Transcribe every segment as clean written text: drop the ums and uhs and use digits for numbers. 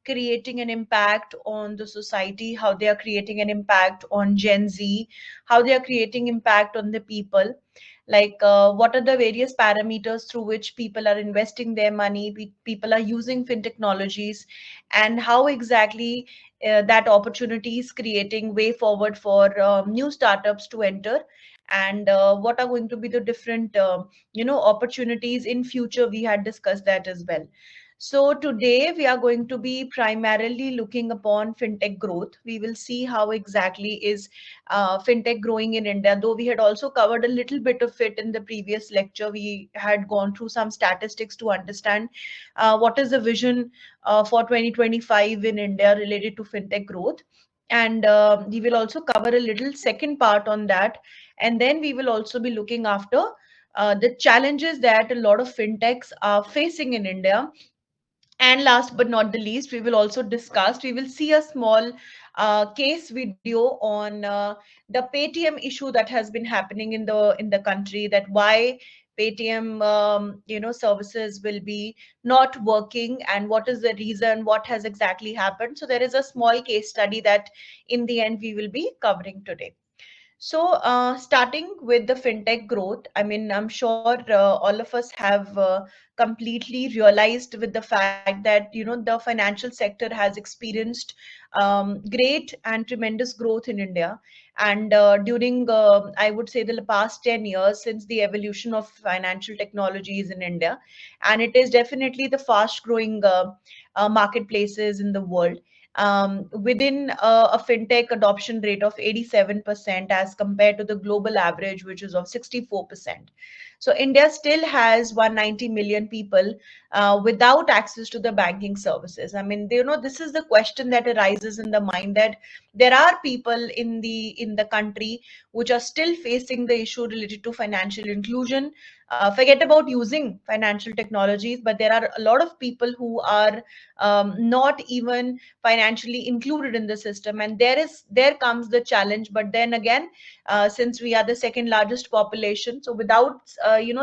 creating an impact on the society, how they are creating an impact on Gen Z, how they are creating impact on the people, like what are the various parameters through which people are investing their money, people are using fin technologies, and how exactly that opportunity is creating way forward for new startups to enter, and what are going to be the different opportunities in future. We had discussed that as well. So today we are going to be primarily looking upon fintech growth. We will see how exactly is fintech growing in India. Though we had also covered a little bit of it in the previous lecture, we had gone through some statistics to understand what is the vision for 2025 in India related to fintech growth. And we will also cover a little second part on that. And then we will also be looking after the challenges that a lot of fintechs are facing in India. And last but not the least, we will also discuss, we will see a small case video on the Paytm issue that has been happening in the country, that why Paytm services will be not working, and what is the reason, what has exactly happened. So there is a small case study that in the end we will be covering today. So, starting with the fintech growth, I mean, I'm sure all of us have completely realized with the fact that the financial sector has experienced great and tremendous growth in India, and during I would say the past 10 years since the evolution of financial technologies in India, and it is definitely the fast growing marketplaces in the world, within a fintech adoption rate of 87% as compared to the global average, which is of 64%. So India still has 190 million people without access to the banking services. I mean, this is the question that arises in the mind, that there are people in the country which are still facing the issue related to financial inclusion. Forget about using financial technologies, but there are a lot of people who are not even financially included in the system, and there comes the challenge. But then again, since we are the second largest population, so without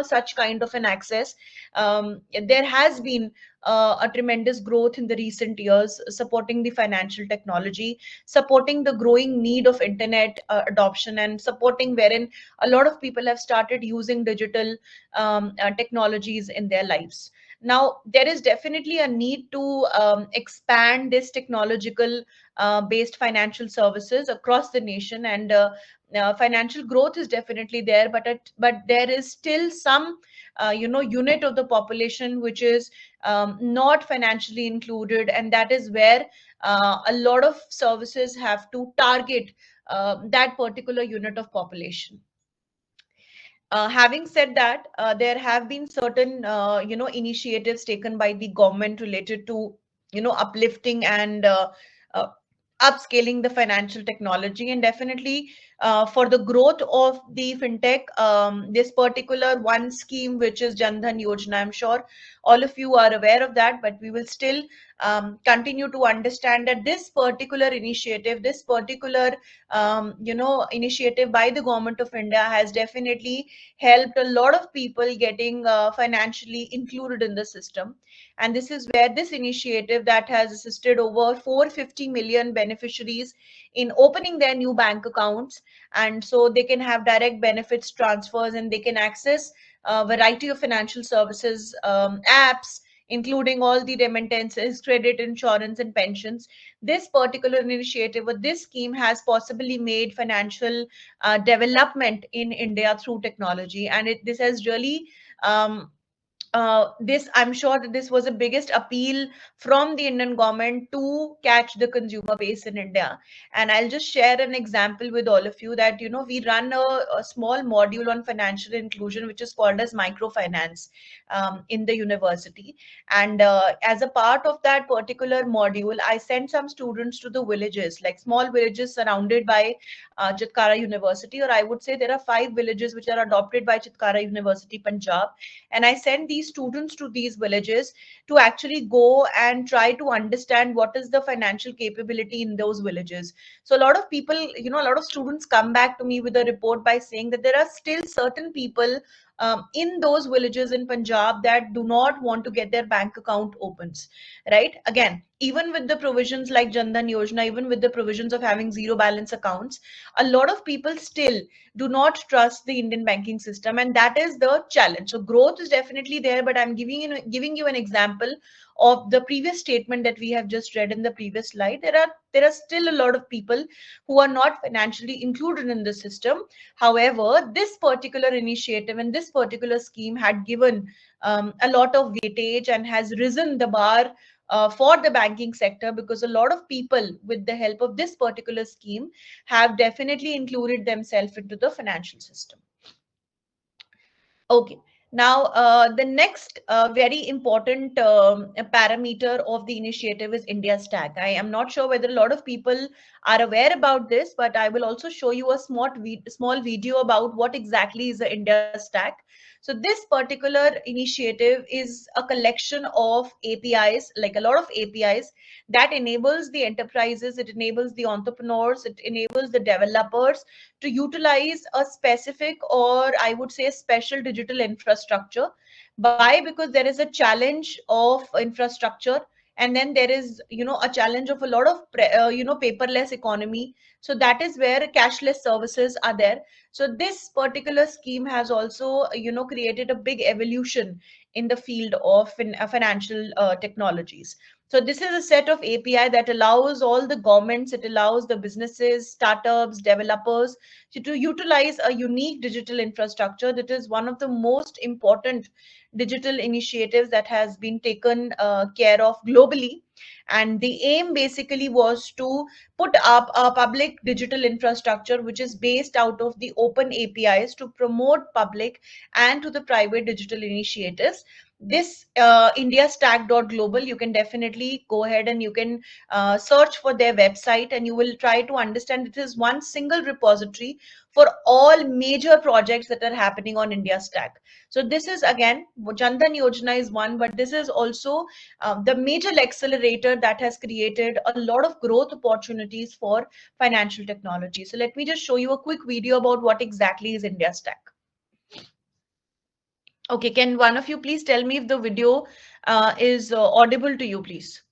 such kind of an access, there has been a tremendous growth in the recent years, supporting the financial technology, supporting the growing need of internet adoption, and supporting wherein a lot of people have started using digital technologies in their lives. Now, there is definitely a need to expand this technological based financial services across the nation, and financial growth is definitely there, but there is still some unit of the population which is not financially included, and that is where a lot of services have to target that particular unit of population. Having said that, there have been certain initiatives taken by the government related to uplifting and uh, upscaling the financial technology, and definitely for the growth of the fintech, this particular one scheme, which is Jan Dhan Yojana, I'm sure all of you are aware of that, but we will still continue to understand that this particular initiative, this particular initiative by the government of India has definitely helped a lot of people getting financially included in the system. And this is where this initiative that has assisted over 450 million beneficiaries in opening their new bank accounts, and so they can have direct benefits transfers, and they can access a variety of financial services apps, including all the remittances, credit, insurance, and pensions. This particular initiative or this scheme has possibly made financial development in India through technology, and this has really um, this I'm sure that this was the biggest appeal from the Indian government to catch the consumer base in India. And I'll just share an example with all of you that we run a small module on financial inclusion which is called as microfinance in the university. And as a part of that particular module, I sent some students to the villages, like small villages surrounded by Chitkara University, or I would say there are 5 villages which are adopted by Chitkara University, Punjab, and I send these students to these villages to actually go and try to understand what is the financial capability in those villages. So a lot of people, a lot of students come back to me with a report by saying that there are still certain people in those villages in Punjab that do not want to get their bank account opens, right? Again, even with the provisions like Jandan Yojana, even with the provisions of having zero balance accounts, a lot of people still do not trust the Indian banking system, and that is the challenge. So growth is definitely there, but I'm giving you an example of the previous statement that we have just read in the previous slide. There are still a lot of people who are not financially included in the system. However, this particular initiative and this particular scheme had given a lot of weightage and has risen the bar for the banking sector, because a lot of people, with the help of this particular scheme, have definitely included themselves into the financial system. Okay. Now, the next very important parameter of the initiative is India Stack. I am not sure whether a lot of people are aware about this, but I will also show you a small video about what exactly is the India Stack. So this particular initiative is a collection of APIs, like a lot of APIs that enables the enterprises, it enables the entrepreneurs, it enables the developers to utilize a specific, or I would say a special digital infrastructure. Why? Because there is a challenge of infrastructure, and then there is, a challenge of a lot of paperless economy. So that is where cashless services are there. So this particular scheme has also created a big evolution in the field of financial technologies. So this is a set of API that allows all the governments, it allows the businesses, startups, developers to utilize a unique digital infrastructure. That is one of the most important digital initiatives that has been taken care of globally. And the aim basically was to put up a public digital infrastructure which is based out of the open APIs to promote public and to the private digital initiatives. This indiastack.global, you can definitely go ahead and you can search for their website, and you will try to understand it is one single repository for all major projects that are happening on India Stack. So this is again, Jandan Yojana is one, but this is also the major accelerator that has created a lot of growth opportunities for financial technology. So let me just show you a quick video about what exactly is India Stack. Okay, can one of you please tell me if the video is audible to you, please?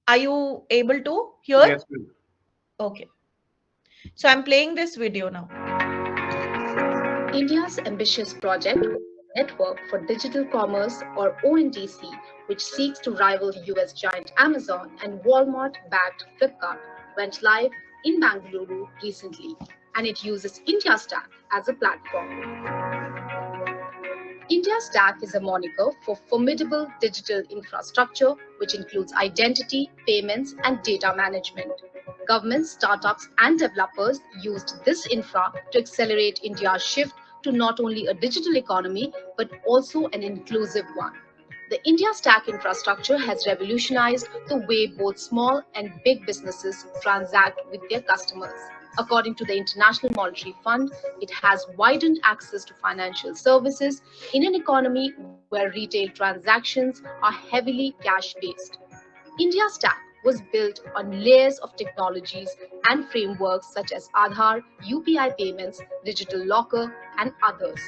Are you able to hear? Yes, ma'am. Okay. So I'm playing this video now. India's ambitious project, Network for Digital Commerce or ONDC, which seeks to rival US giant Amazon and Walmart backed Flipkart, went live in Bangalore recently, and it uses India Stack as a platform. India Stack is a moniker for formidable digital infrastructure which includes identity, payments, and data management. Governments, startups, and developers used this infra to accelerate India's shift to not only a digital economy but also an inclusive one. The India Stack infrastructure has revolutionized the way both small and big businesses transact with their customers. According to the International Monetary Fund, it has widened access to financial services in an economy where retail transactions are heavily cash based. India Stack was built on layers of technologies and frameworks such as Aadhaar, UPI payments, digital locker, and others.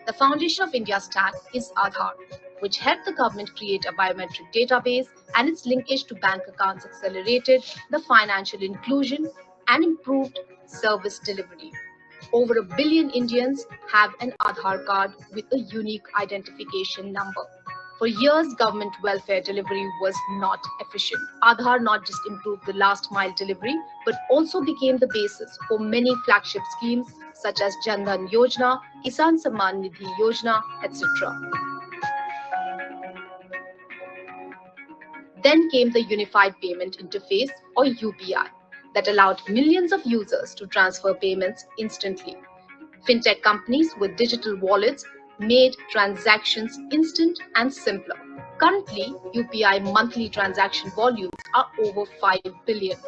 The foundation of India Stack is Aadhaar, which helped the government create a biometric database, and its linkage to bank accounts accelerated the financial inclusion and improved service delivery. Over a billion Indians have an Aadhaar card with a unique identification number. For years, government welfare delivery was not efficient. Aadhaar not just improved the last mile delivery, but also became the basis for many flagship schemes such as Jandan Yojana, Kisan Samman Nidhi Yojana, etc. Then came the Unified Payment Interface or UPI that allowed millions of users to transfer payments instantly. Fintech companies with digital wallets made transactions instant and simpler. Currently, UPI monthly transaction volumes are over 5 billion.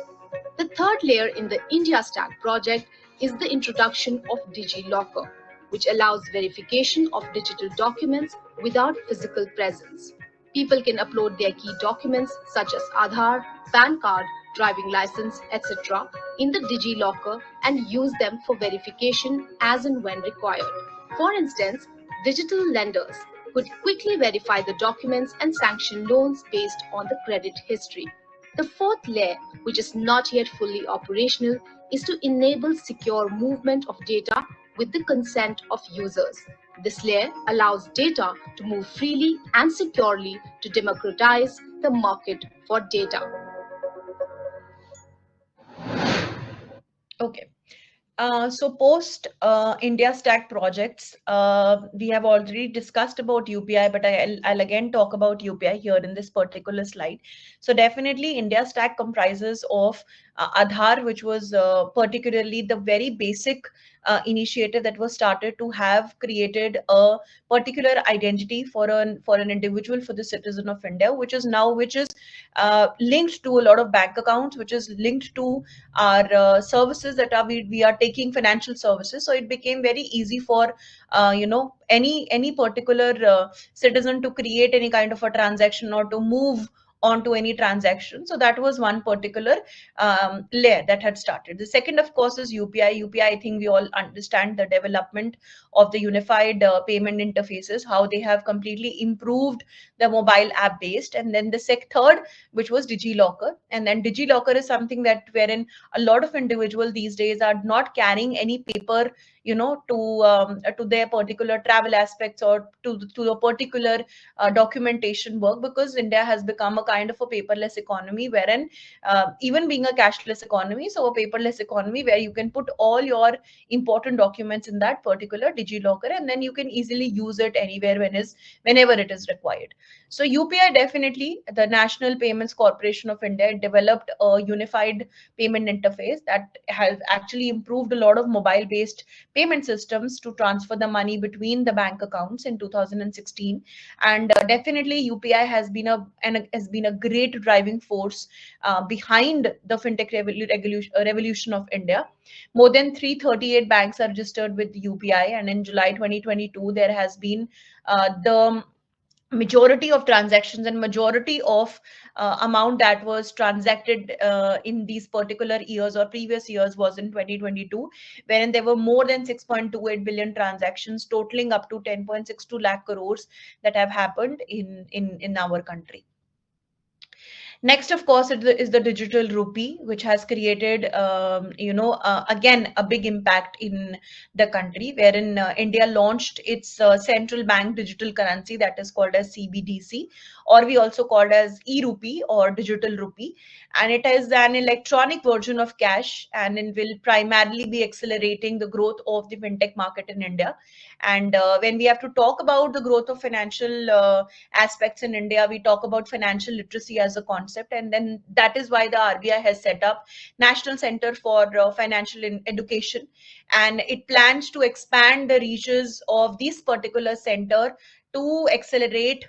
The third layer in the India Stack project is the introduction of DigiLocker, which allows verification of digital documents without physical presence. People can upload their key documents such as Aadhaar, PAN card, driving license, etc., in the DigiLocker and use them for verification as and when required. For instance, digital lenders could quickly verify the documents and sanction loans based on the credit history. The fourth layer, which is not yet fully operational, is to enable secure movement of data with the consent of users. This layer allows data to move freely and securely to democratize the market for data. Okay. So post India Stack projects, we have already discussed about UPI, but I'll again talk about UPI here in this particular slide. So definitely India Stack comprises of Aadhaar, which was particularly the very basic initiative that was started to have created a particular identity for an individual, for the citizen of India, which is linked to a lot of bank accounts, which is linked to our services that we are taking, financial services. So it became very easy for any particular citizen to create any kind of a transaction or to move onto any transaction. So that was one particular layer that had started. The second, of course, is UPI. I think we all understand the development of the unified payment interfaces, how they have completely improved the mobile app based. And then the third, which was DigiLocker. And then DigiLocker is something that wherein a lot of individuals these days are not carrying any paper, to their particular travel aspects or to a particular documentation work, because India has become a kind of a paperless economy, wherein even being a cashless economy, so a paperless economy where you can put all your important documents in that particular DigiLocker, and then you can easily use it anywhere whenever it is required. So UPI, definitely the National Payments Corporation of India developed a unified payment interface that has actually improved a lot of mobile based payment systems to transfer the money between the bank accounts in 2016. And definitely UPI has been a great driving force behind the fintech revolution of India. More than 338 banks are registered with UPI, and in July 2022 there has been the majority of transactions and majority of amount that was transacted in these particular years or previous years was in 2022, wherein there were more than 6.28 billion transactions totaling up to 10.62 lakh crores that have happened in our country. Next, of course, is the digital rupee, which has created, again, a big impact in the country, wherein India launched its central bank digital currency that is called as CBDC, or we also called as e-rupee or digital rupee. And it is an electronic version of cash, and it will primarily be accelerating the growth of the fintech market in India. And when we have to talk about the growth of financial aspects in India, we talk about financial literacy as a concept, and then that is why the RBI has set up National Center for Financial Education, and it plans to expand the reaches of this particular center to accelerate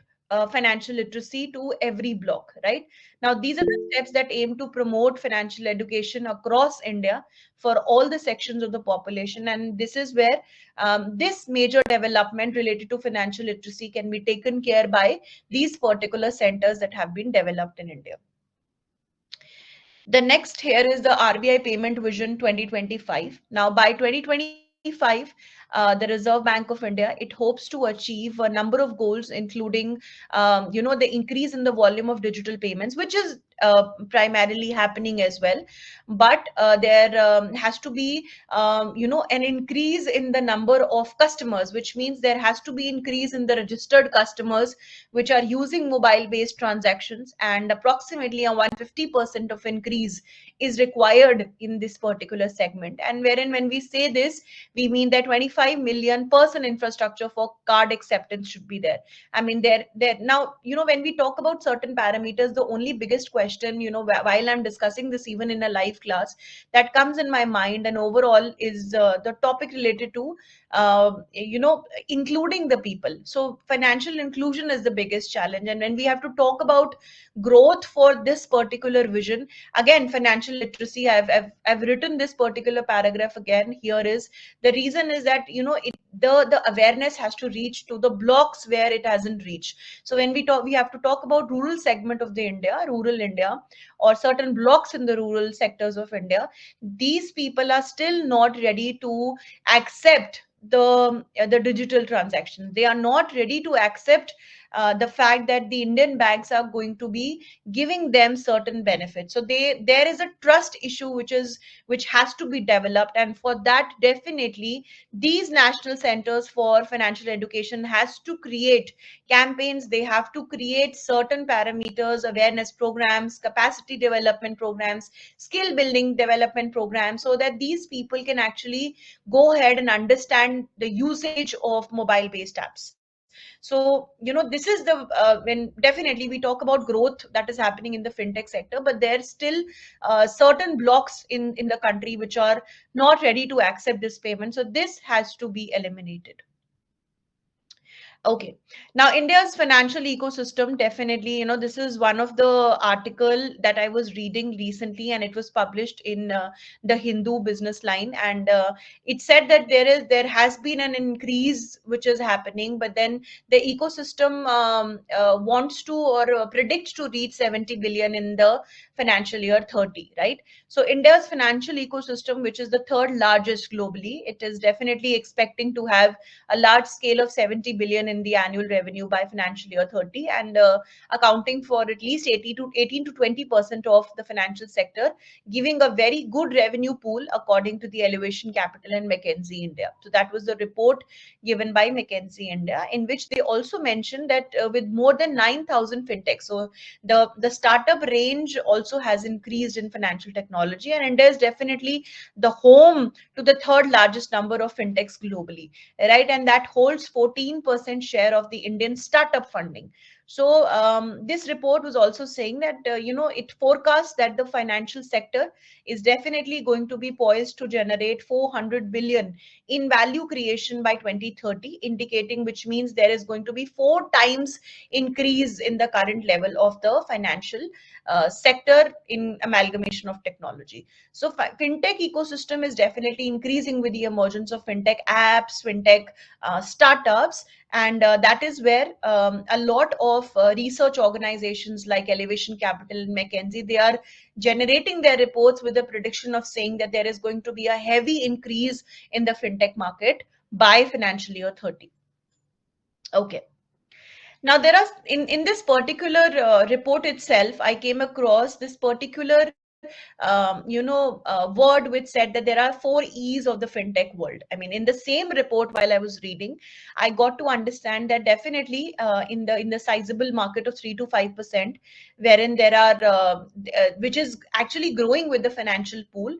financial literacy to every block. Right now, these are the steps that aim to promote financial education across India for all the sections of the population, and this is where this major development related to financial literacy can be taken care by these particular centers that have been developed in India. The next here is the RBI Payment Vision 2025. Now, by 2025, the Reserve Bank of India, it hopes to achieve a number of goals, including, the increase in the volume of digital payments, which is primarily happening as well. But there has to be, an increase in the number of customers, which means there has to be increase in the registered customers which are using mobile based transactions, and approximately a 150% of increase is required in this particular segment. And wherein when we say this, we mean that 25 million person infrastructure for card acceptance should be there. I mean, there now, when we talk about certain parameters, the only biggest question, while I'm discussing this even in a live class, that comes in my mind and overall is the topic related to including the people. So financial inclusion is the biggest challenge, and when we have to talk about growth for this particular vision, again, financial literacy, I've written this particular paragraph again here, is the reason is that the awareness has to reach to the blocks where it hasn't reached. So when we have to talk about rural segment of the rural India, or certain blocks in the rural sectors of India, these people are still not ready to accept the digital transaction. They are not ready to accept the fact that the Indian banks are going to be giving them certain benefits. So there is a trust issue which has to be developed, and for that, definitely these national centers for financial education has to create campaigns. They have to create certain parameters, awareness programs, capacity development programs, skill building development programs, so that these people can actually go ahead and understand the usage of mobile based apps. So this is the when definitely we talk about growth that is happening in the fintech sector, but there's still certain blocks in the country which are not ready to accept this payment, so this has to be eliminated. Okay. Now, India's financial ecosystem, definitely, this is one of the article that I was reading recently, and it was published in the Hindu business line, and it said that there has been an increase which is happening, but then the ecosystem wants to, or predicts to reach 70 billion in the financial year 30, right? So India's financial ecosystem, which is the third largest globally, it is definitely expecting to have a large scale of 70 billion in the annual revenue by financial year 30, and accounting for at least 18 to 20% of the financial sector, giving a very good revenue pool according to the Elevation Capital and McKinsey India. So that was the report given by McKinsey India, in which they also mentioned that with more than 9,000 fintechs, so the startup range also has increased in financial technology, and India is definitely the home to the third largest number of fintechs globally, right? And that holds 14% share of the Indian startup funding. So this report was also saying that it forecasts that the financial sector is definitely going to be poised to generate 400 billion in value creation by 2030, indicating, which means there is going to be 4 times increase in the current level of the financial sector in amalgamation of technology. So fintech ecosystem is definitely increasing with the emergence of fintech apps, fintech startups, and that is where a lot of research organizations like Elevation Capital and McKinsey, they are generating their reports with the prediction of saying that there is going to be a heavy increase in the fintech market by financial year 30. Okay. Now, there are in this particular report itself, I came across this particular word which said that there are 4 E's of the fintech world. I mean, in the same report, while I was reading, I got to understand that definitely in the sizable market of 3 to 5%, wherein there are which is actually growing with the financial pool.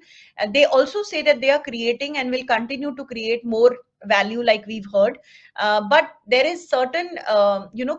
They also say that they are creating and will continue to create more value, like we've heard, but there is certain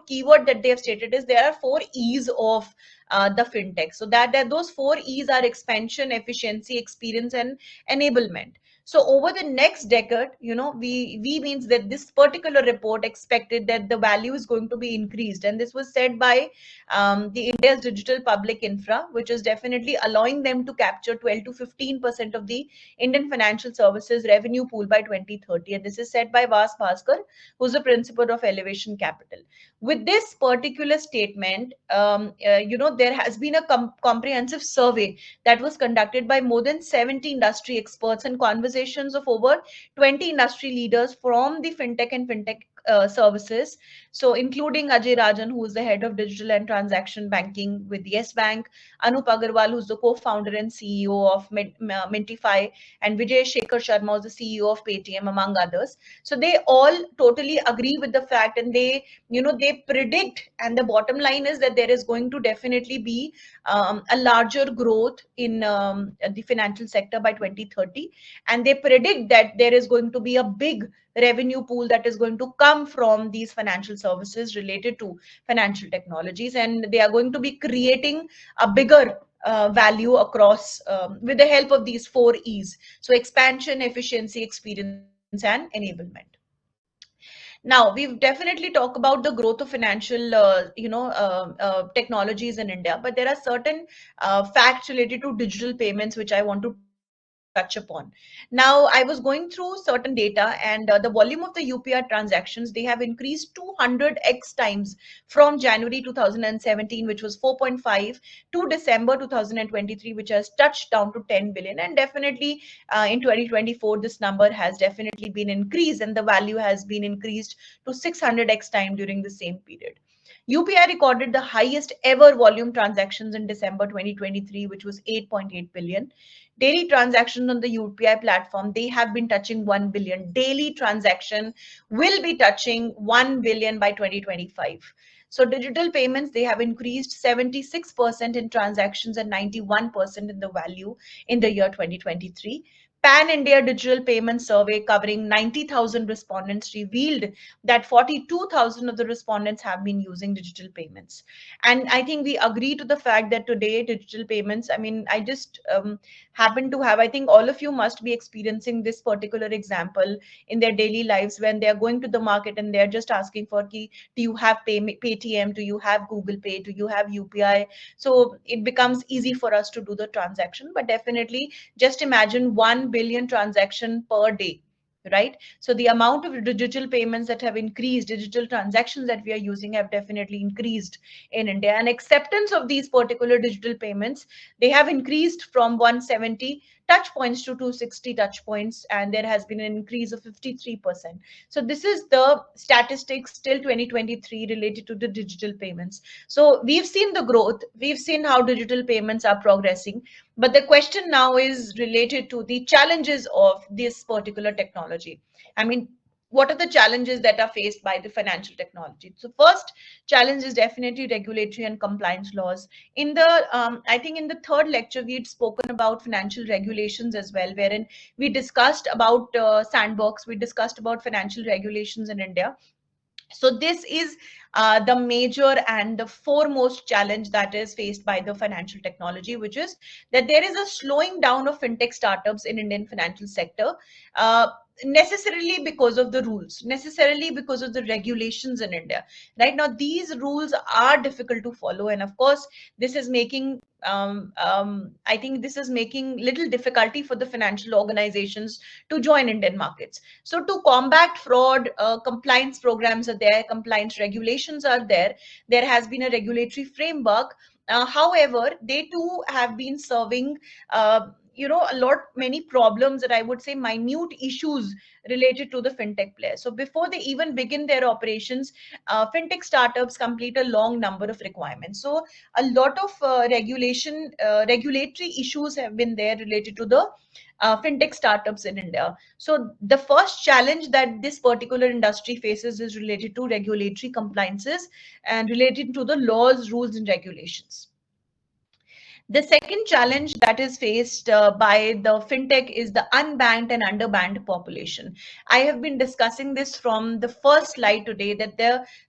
keyword that they have stated is there are 4 E's of the fintech. So that those 4 E's are expansion, efficiency, experience, and enablement. So over the next decade, we means that this particular report expected that the value is going to be increased, and this was said by the India's digital public infra, which is definitely allowing them to capture 12 to 15% of the Indian financial services revenue pool by 2030. And this is said by Vas Bhaskar, who's the principal of Elevation Capital. With this particular statement, there has been a comprehensive survey that was conducted by more than 70 industry experts and conversations of over 20 industry leaders from the fintech and fintech services. So, including Ajay Rajan, who is the head of digital and transaction banking with Yes Bank, Anup Agarwal, who's the co-founder and CEO of Mintify, and Vijay Shekhar Sharma, who's the CEO of Paytm, among others. So they all totally agree with the fact, and they predict, and the bottom line is that there is going to definitely be a larger growth in the financial sector by 2030, and they predict that there is going to be a big revenue pool that is going to come from these financial services related to financial technologies, and they are going to be creating a bigger value across with the help of these 4 E's. So expansion, efficiency, experience, and enablement. Now, we've definitely talked about the growth of financial, technologies in India, but there are certain facts related to digital payments which I want to touch upon. touch upon. Now, I was going through certain data, and the volume of the UPI transactions, they have increased 200x times from January 2017, which was 4.5, to December 2023, which has touched down to 10 billion. And definitely in 2024, this number has definitely been increased, and the value has been increased to 600x time during the same period. UPI recorded the highest ever volume transactions in December 2023, which was 8.8 billion. Daily transactions on the UPI platform, they have been touching 1 billion. Daily transaction will be touching 1 billion by 2025. So digital payments, they have increased 76% in transactions and 91% in the value in the year 2023. Pan India Digital Payment Survey covering 90,000 respondents revealed that 42,000 of the respondents have been using digital payments. And I think we agree to the fact that today digital payments, I mean, I just happen to have, I think all of you must be experiencing this particular example in their daily lives when they are going to the market and they're just asking for key, do you have Paytm, do you have Google Pay, do you have UPI? So it becomes easy for us to do the transaction. But definitely just imagine 1 billion transaction per day, right? So the amount of digital payments that have increased, digital transactions that we are using have definitely increased in India. And acceptance of these particular digital payments, they have increased from 170 touch points to 260 touch points, and there has been an increase of 53%. So this is the statistics till 2023 related to the digital payments. So we've seen the growth, we've seen how digital payments are progressing, but the question now is related to the challenges of this particular technology. I mean, what are the challenges that are faced by the financial technology? So first challenge is definitely regulatory and compliance laws. In the I think in the third lecture we'd spoken about financial regulations as well, wherein we discussed about sandbox, we discussed about financial regulations in India. So this is the major and the foremost challenge that is faced by the financial technology, which is that there is a slowing down of fintech startups in Indian financial sector, uh, necessarily because of the rules, necessarily because of the regulations in India. Right now, these rules are difficult to follow, and of course, this is making I think this is making little difficulty for the financial organizations to join Indian markets. So to combat fraud, compliance programs are there, compliance regulations are there. There has been a regulatory framework. However, they too have been serving, a lot many problems, that I would say minute issues related to the fintech players. So before they even begin their operations, fintech startups complete a long number of requirements. So a lot of regulatory issues have been there related to the fintech startups in India. So the first challenge that this particular industry faces is related to regulatory compliances and related to the laws, rules, and regulations. The second challenge that is faced by the fintech is the unbanked and underbanked population. I have been discussing this from the first slide today, that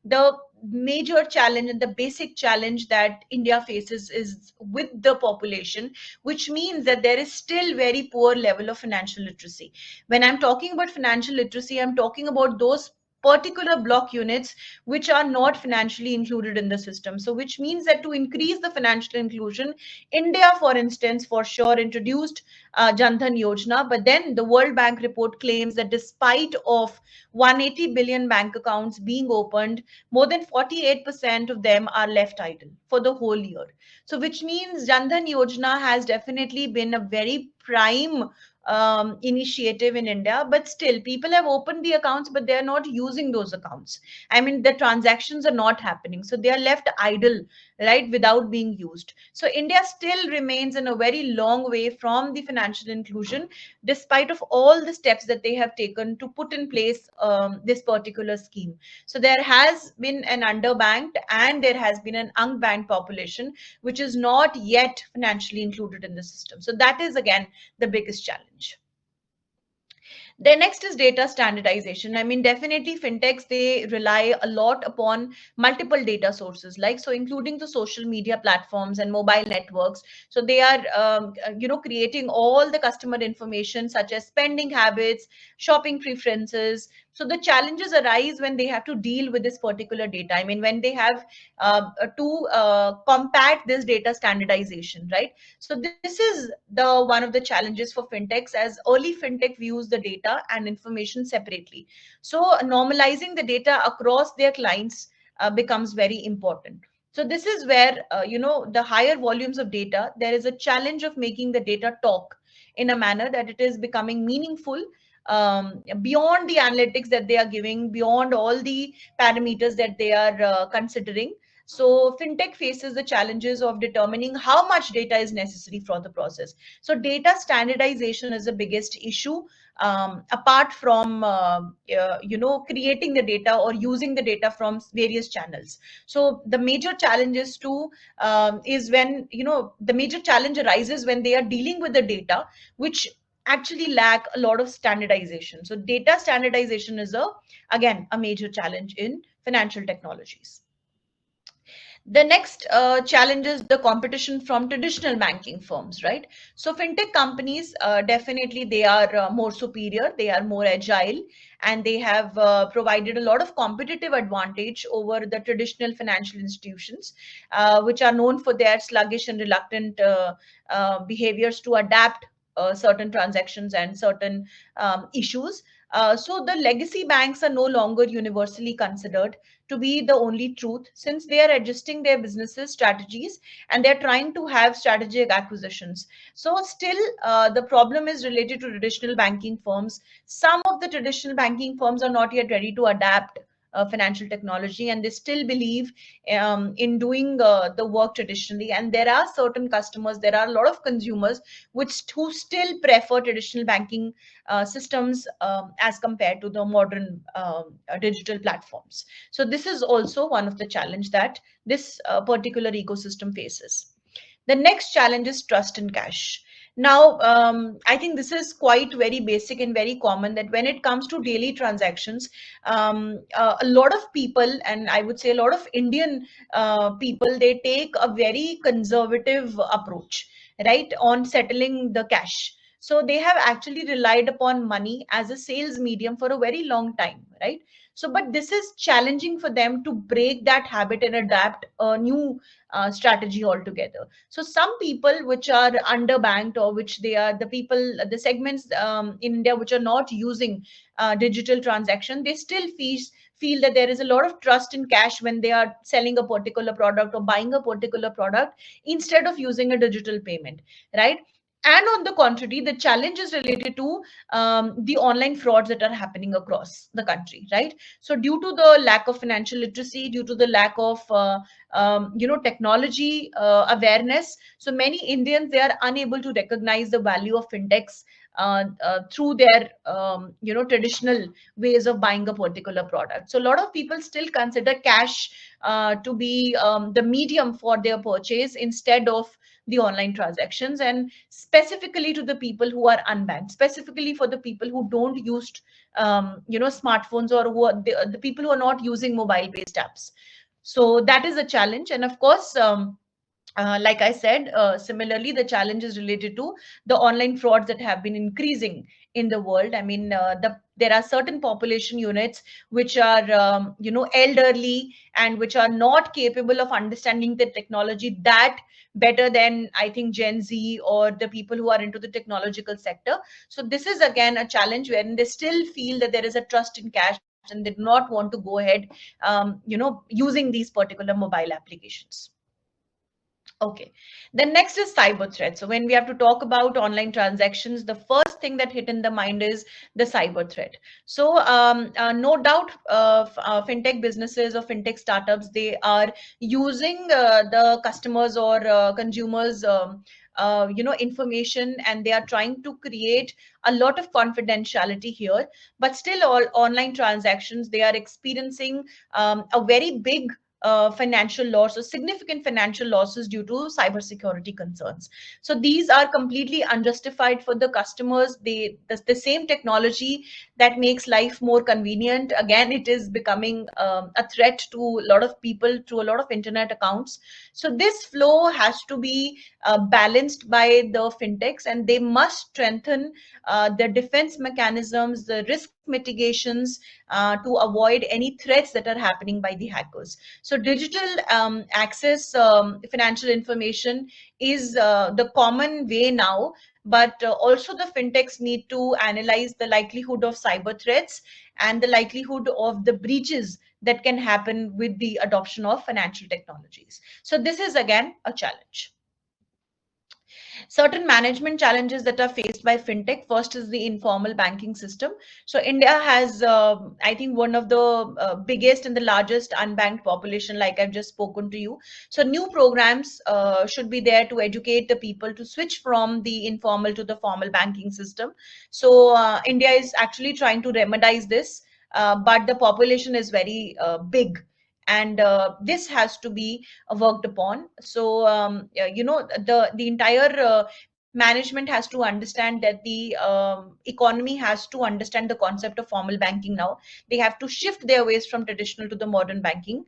the major challenge and the basic challenge that India faces is with the population, which means that there is still very poor level of financial literacy. When I'm talking about financial literacy, I'm talking about those particular block units which are not financially included in the system. So which means that to increase the financial inclusion, India, for instance, for sure introduced Jan Dhan Yojana, but then the World Bank report claims that despite of 180 billion bank accounts being opened, more than 48% of them are left idle for the whole year. So, which means Jan Dhan Yojana has definitely been a very prime initiative in India, but still people have opened the accounts, but they are not using those accounts. I mean, the transactions are not happening, so they are left idle, right, without being used. So India still remains in a very long way from the financial inclusion, despite of all the steps that they have taken to put in place this particular scheme. So there has been an underbanked and there has been an unbanked population which is not yet financially included in the system. So that is again the biggest challenge. The next is data standardization. I mean, definitely fintechs, they rely a lot upon multiple data sources, like so including the social media platforms and mobile networks. So they are, creating all the customer information such as spending habits, shopping preferences, So the challenges arise when they have to deal with this particular data. I mean, when they have to combat this data standardization, right? So this is the one of the challenges for fintechs, as early fintech views the data and information separately. So normalizing the data across their clients becomes very important. So this is where the higher volumes of data, there is a challenge of making the data talk in a manner that it is becoming meaningful, beyond the analytics that they are giving, beyond all the parameters that they are considering. So fintech faces the challenges of determining how much data is necessary for the process. So data standardization is the biggest issue, apart from creating the data or using the data from various channels. So the major challenges too is when the major challenge arises when they are dealing with the data which actually lack a lot of standardization. So data standardization is a again a major challenge in financial technologies. The next challenge is the competition from traditional banking firms, right? So fintech companies, definitely they are more superior, they are more agile, and they have provided a lot of competitive advantage over the traditional financial institutions, which are known for their sluggish and reluctant behaviors to adapt certain transactions and certain issues. So the legacy banks are no longer universally considered to be the only truth, since they are adjusting their businesses strategies and they're trying to have strategic acquisitions. So still the problem is related to traditional banking firms. Some of the traditional banking firms are not yet ready to adapt financial technology, and they still believe in doing the work traditionally. And there are certain customers, there are a lot of consumers which who still prefer traditional banking systems as compared to the modern digital platforms. So this is also one of the challenge that this particular ecosystem faces. The next challenge is trust in cash. Now, I think this is quite very basic and very common that when it comes to daily transactions, a lot of people, and I would say a lot of Indian people, they take a very conservative approach, right, on settling the cash. So they have actually relied upon money as a sales medium for a very long time, right? So, but this is challenging for them to break that habit and adapt a new strategy altogether. So some people which are underbanked, or which they are the people, the segments in India which are not using digital transaction, they still feel that there is a lot of trust in cash when they are selling a particular product or buying a particular product instead of using a digital payment, right? And on the contrary, the challenge is related to the online frauds that are happening across the country, right? So due to the lack of financial literacy, due to the lack of technology awareness, so many Indians, they are unable to recognize the value of fintechs through their traditional ways of buying a particular product. So a lot of people still consider cash to be the medium for their purchase instead of the online transactions, and specifically to the people who are unbanked, specifically for the people who don't use smartphones, or who are the people who are not using mobile based apps. So that is a challenge. And of course, like I said, similarly, the challenge is related to the online frauds that have been increasing in the world. I mean, there are certain population units which are, elderly, and which are not capable of understanding the technology that better than, I think, Gen Z or the people who are into the technological sector. So this is again a challenge wherein they still feel that there is a trust in cash and they do not want to go ahead, using these particular mobile applications. Okay. The next is cyber threat. So when we have to talk about online transactions, the first thing that hit in the mind is the cyber threat. So no doubt, fintech businesses or fintech startups, they are using the customers or consumers. Information, and they are trying to create a lot of confidentiality here, but still all online transactions, they are experiencing a very big financial loss or significant financial losses due to cybersecurity concerns. So these are completely unjustified for the customers. The same technology that makes life more convenient, again, it is becoming a threat to a lot of people through a lot of internet accounts. So this flow has to be balanced by the fintechs, and they must strengthen the defense mechanisms, the risk mitigations to avoid any threats that are happening by the hackers. So digital access financial information is the common way now, but also the fintechs need to analyze the likelihood of cyber threats and the likelihood of the breaches that can happen with the adoption of financial technologies. So this is again a challenge. Certain management challenges that are faced by fintech. First is the informal banking system. So India has, I think, one of the biggest and the largest unbanked population, like I've just spoken to you. So new programs should be there to educate the people to switch from the informal to the formal banking system. So India is actually trying to remedize this, but the population is very big, and this has to be worked upon. So the entire management has to understand that the economy has to understand the concept of formal banking now. They have to shift their ways from traditional to the modern banking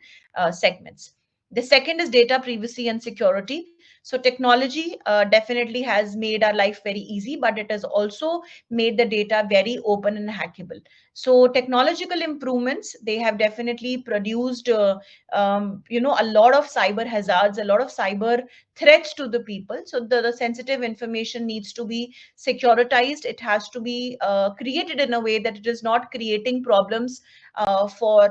segments. The second is data privacy and security. So technology definitely has made our life very easy, but it has also made the data very open and hackable. So technological improvements, they have definitely produced a lot of cyber hazards, a lot of cyber threats to the people. So the sensitive information needs to be securitized. It has to be created in a way that it is not creating problems for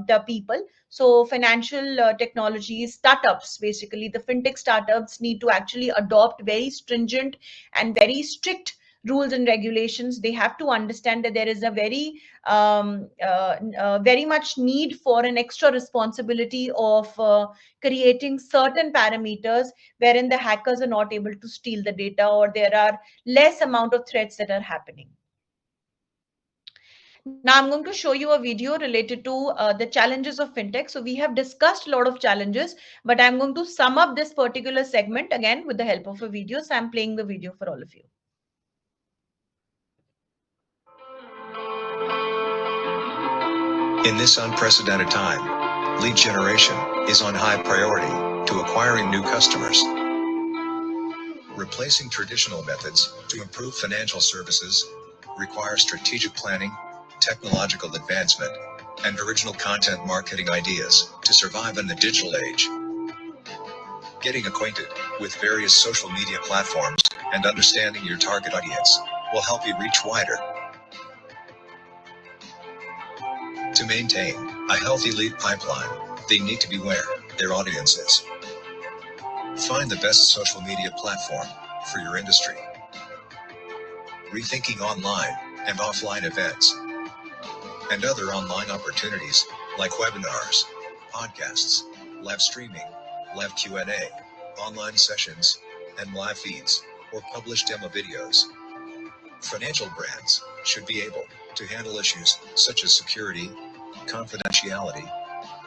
the people. So financial technologies startups, basically the fintech startups, need to actually adopt very stringent and very strict rules and regulations. They have to understand that there is a very much need for an extra responsibility of creating certain parameters wherein the hackers are not able to steal the data, or there are less amount of threats that are happening. Now I'm going to show you a video related to the challenges of fintech. So we have discussed a lot of challenges, but I'm going to sum up this particular segment again with the help of a video. So I'm playing the video for all of you. In this unprecedented time, lead generation is on high priority to acquiring new customers. Replacing traditional methods to improve financial services requires strategic planning, technological advancement, and original content marketing ideas to survive in the digital age. Getting acquainted with various social media platforms and understanding your target audience will help you reach wider. To maintain a healthy lead pipeline, they need to be where their audience is. Find the best social media platform for your industry. Rethinking online and offline events and other online opportunities like webinars, podcasts, live streaming, live Q&A, online sessions, and live feeds, or publish demo videos. Financial brands should be able to handle issues such as security, confidentiality,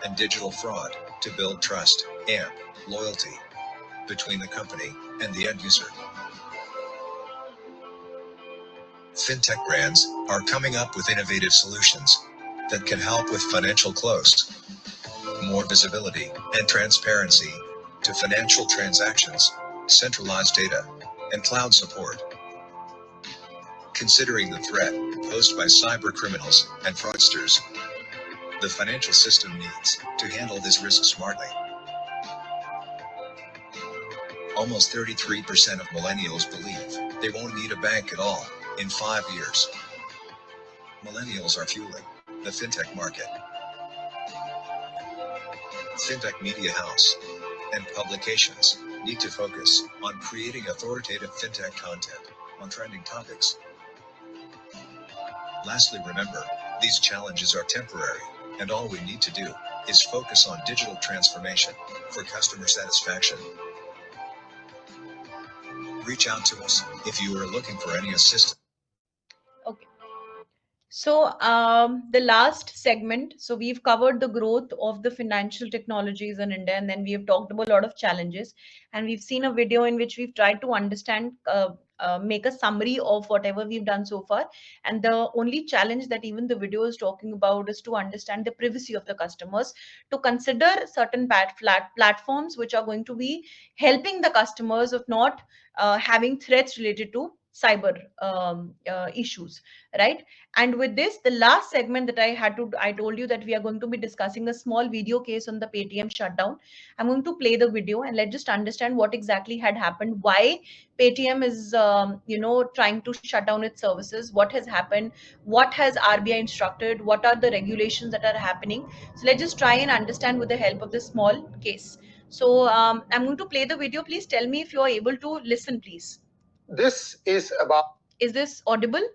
and digital fraud to build trust and loyalty between the company and the end user. Fintech brands are coming up with innovative solutions that can help with financial close, more visibility and transparency to financial transactions, centralized data, and cloud support. Considering the threat posed by cyber criminals and fraudsters, the financial system needs to handle this risk smartly. Almost 33% of millennials believe they won't need a bank at all in 5 years. Millennials are fueling the fintech market. Fintech media house and publications need to focus on creating authoritative fintech content on trending topics. Lastly, remember, these challenges are temporary, and all we need to do is focus on digital transformation for customer satisfaction. Reach out to us if you are looking for any assistance. Okay. So, the last segment, so we've covered the growth of the financial technologies in India, and then we have talked about a lot of challenges, and we've seen a video in which we've tried to understand, make a summary of whatever we've done so far. And the only challenge that even the video is talking about is to understand the privacy of the customers, to consider certain platforms which are going to be helping the customers of not having threats related to cyber issues, right? And with this, the last segment that I told you that we are going to be discussing a small video case on the Paytm shutdown. I'm going to play the video and let's just understand what exactly had happened, why Paytm is, trying to shut down its services, what has happened, what has RBI instructed, what are the regulations that are happening. So let's just try and understand with the help of this small case. So I'm going to play the video. Please tell me if you are able to listen, please. This is about. Is this audible?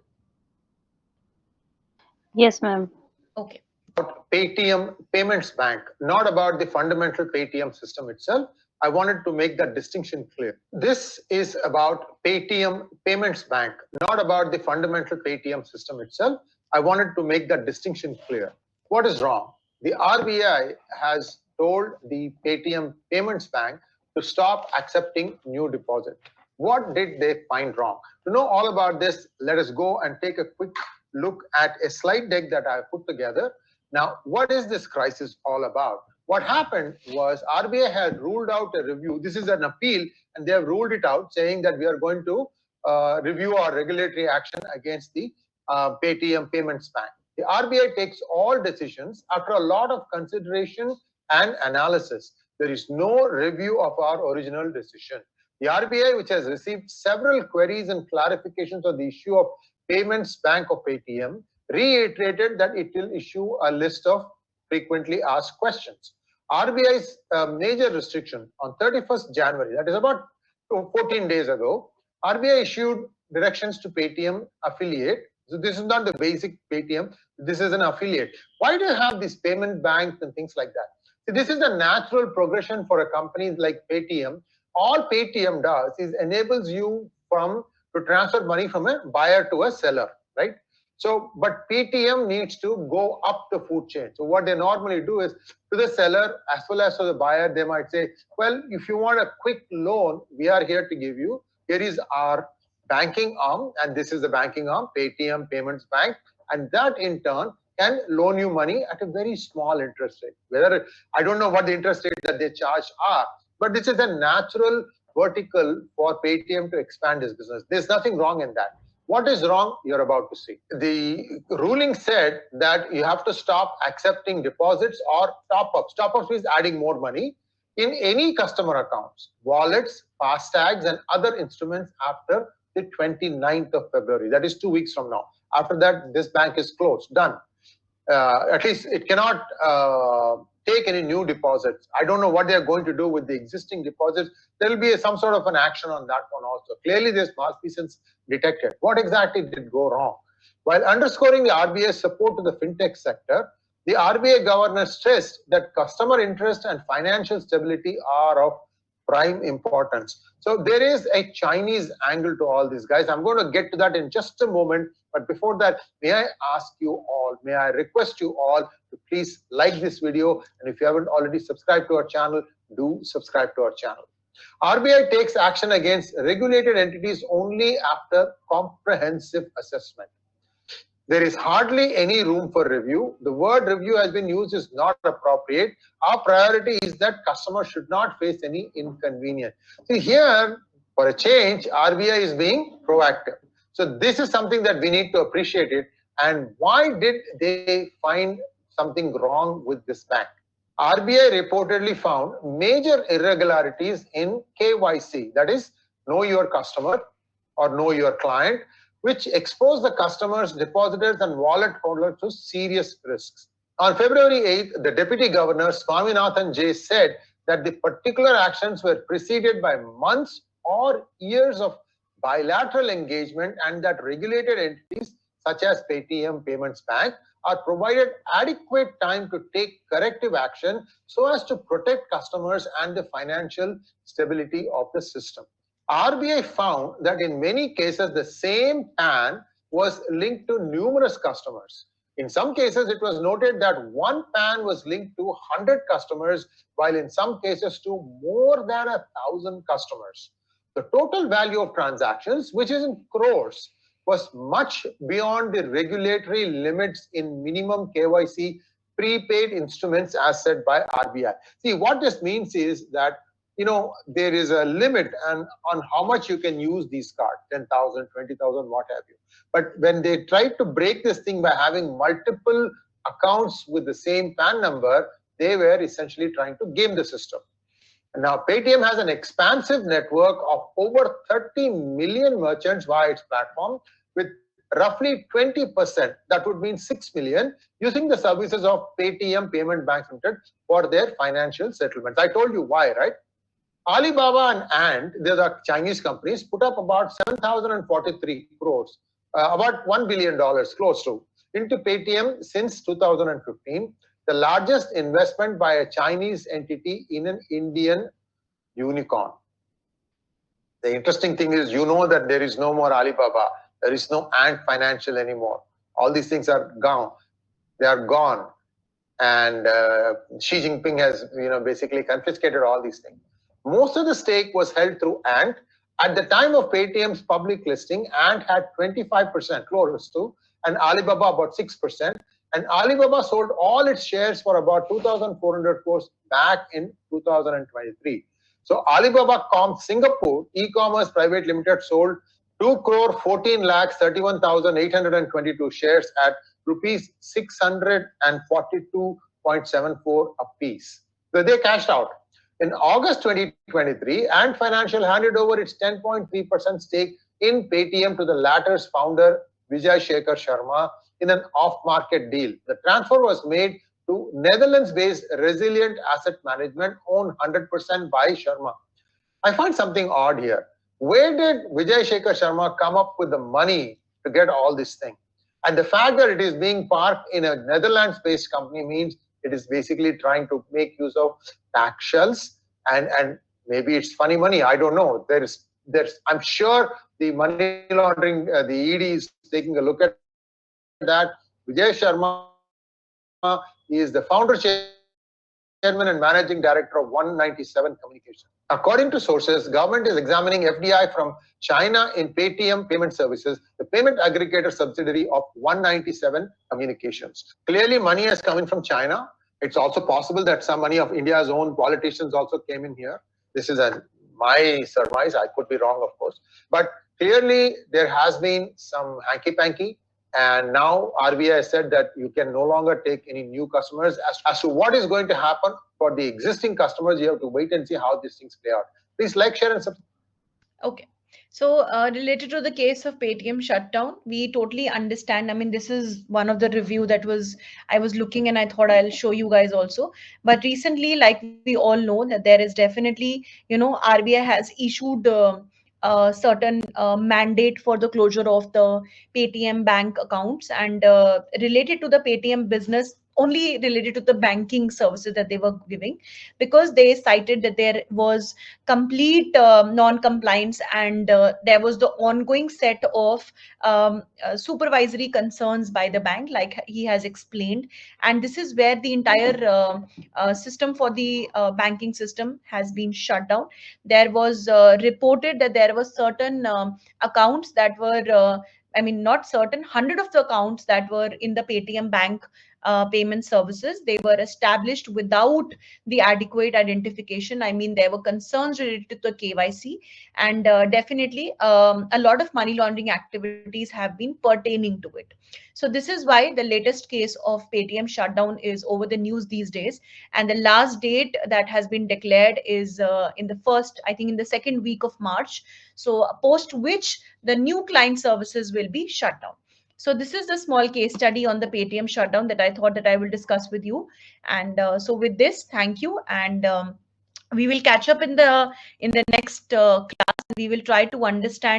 Yes, ma'am. Okay. About Paytm Payments Bank, not about the fundamental Paytm system itself. I wanted to make that distinction clear. This is about Paytm Payments Bank, not about the fundamental Paytm system itself. I wanted to make that distinction clear. What is wrong? The RBI has told the Paytm Payments Bank to stop accepting new deposits. What did they find wrong? To know all about this, let us go and take a quick look at a slide deck that I put together. Now, what is this crisis all about? What happened was RBI had ruled out a review. This is an appeal, and they have ruled it out, saying that we are going to review our regulatory action against the Paytm Payments Bank. The RBI takes all decisions after a lot of consideration and analysis. There is no review of our original decision. The RBI, which has received several queries and clarifications on the issue of Payments Bank of Paytm, reiterated that it will issue a list of frequently asked questions. RBI's major restriction on 31st January, that is about 14 days ago, RBI issued directions to Paytm affiliate. So this is not the basic Paytm, this is an affiliate. Why do you have these payment banks and things like that? So this is a natural progression for a company like Paytm. All Paytm does is enables you to transfer money from a buyer to a seller, right? So, but Paytm needs to go up the food chain. So what they normally do is to the seller as well as to the buyer, they might say, well, if you want a quick loan, we are here to give you. Here is our banking arm, and this is the banking arm, Paytm Payments Bank, and that in turn can loan you money at a very small interest rate. Whether I don't know what the interest rate that they charge are, but this is a natural vertical for Paytm to expand its business. There's nothing wrong in that. What is wrong? You're about to see. The ruling said that you have to stop accepting deposits or top-ups. Top-ups means adding more money in any customer accounts, wallets, FASTags, and other instruments after the 29th of February. That is 2 weeks from now. After that, this bank is closed, done. At least it cannot take any new deposits. I don't know what they are going to do with the existing deposits. There will be some sort of an action on that one also. Clearly, there's malfeasance detected. What exactly did go wrong? While underscoring the RBI's support to the fintech sector, the RBI governor stressed that customer interest and financial stability are of prime importance. So there is a Chinese angle to all this, guys. I'm going to get to that in just a moment. But before that, may I ask you all, may I request you all to please like this video. And if you haven't already subscribed to our channel, do subscribe to our channel. RBI takes action against regulated entities only after comprehensive assessment. There is hardly any room for review. The word review has been used is not appropriate. Our priority is that customers should not face any inconvenience. See here, for a change, RBI is being proactive. So this is something that we need to appreciate it. And why did they find something wrong with this bank? RBI reportedly found major irregularities in KYC, that is, know your customer or know your client, which exposed the customers, depositors, and wallet holders to serious risks. On February 8th, the Deputy Governor, Swaminathan J. said that the particular actions were preceded by months or years of bilateral engagement and that regulated entities such as Paytm Payments Bank are provided adequate time to take corrective action so as to protect customers and the financial stability of the system. RBI found that in many cases, the same PAN was linked to numerous customers. In some cases, it was noted that one PAN was linked to 100 customers, while in some cases to more than 1,000 customers. The total value of transactions, which is in crores, was much beyond the regulatory limits in minimum KYC prepaid instruments as said by RBI. See, what this means is that there is a limit and on how much you can use these cards, 10,000, 20,000, what have you. But when they tried to break this thing by having multiple accounts with the same PAN number, they were essentially trying to game the system. Now, Paytm has an expansive network of over 30 million merchants via its platform, with roughly 20%, that would mean 6 million, using the services of Paytm Payment Bank Limited for their financial settlements. I told you why, right? Alibaba and Ant, these are Chinese companies, put up about 7,043 crores, about $1 billion close to, into Paytm since 2015, the largest investment by a Chinese entity in an Indian unicorn. The interesting thing is, that there is no more Alibaba, there is no Ant Financial anymore. All these things are gone. They are gone, and Xi Jinping has, basically confiscated all these things. Most of the stake was held through Ant. At the time of Paytm's public listing, Ant had 25% close to, and Alibaba about 6%. And Alibaba sold all its shares for about 2,400 crores back in 2023. So Alibaba Comp Singapore E-commerce Private Limited sold 2 crore 14 lakhs 31,822 shares at rupees 642.74 a piece. So they cashed out. In August 2023, Ant Financial handed over its 10.3% stake in Paytm to the latter's founder, Vijay Shekhar Sharma, in an off-market deal. The transfer was made to Netherlands-based Resilient Asset Management, owned 100% by Sharma. I find something odd here. Where did Vijay Shekhar Sharma come up with the money to get all this thing? And the fact that it is being parked in a Netherlands-based company means it is basically trying to make use of tax shells, and maybe it's funny money. I don't know. There's I'm sure the money laundering, the ED is taking a look at that. Vijay Sharma is the founder, chairman, and managing director of 197 Communications. According to sources, government is examining FDI from China in Paytm Payment Services, the payment aggregator subsidiary of 197 Communications. Clearly, money has come in from China. It's also possible that some money of India's own politicians also came in here. This is my surmise. I could be wrong, of course. But clearly, there has been some hanky-panky. And now RBI has said that you can no longer take any new customers. As to what is going to happen for the existing customers, you have to wait and see how these things play out. Please like, share, and subscribe. Okay. So, related to the case of Paytm shutdown, we totally understand. I mean, this is one of the review that was I was looking and I thought I'll show you guys also. But recently, like we all know, that there is definitely, RBI has issued a certain mandate for the closure of the Paytm bank accounts, and related to the Paytm business, only related to the banking services that they were giving, because they cited that there was complete non-compliance, and there was the ongoing set of supervisory concerns by the bank, like he has explained. And this is where the entire system for the banking system has been shut down. There was reported that there were certain accounts that were I mean, not certain, hundred of the accounts that were in the Paytm bank payment services, they were established without the adequate identification. I mean, there were concerns related to the KYC, and definitely a lot of money laundering activities have been pertaining to it. So this is why the latest case of Paytm shutdown is over the news these days, and the last date that has been declared is in the first, I think, in the second week of March. So post which the new client services will be shut down. So this is the small case study on the Paytm shutdown that I thought that I will discuss with you. And so with this, thank you, and we will catch up in the next class. We will try to understand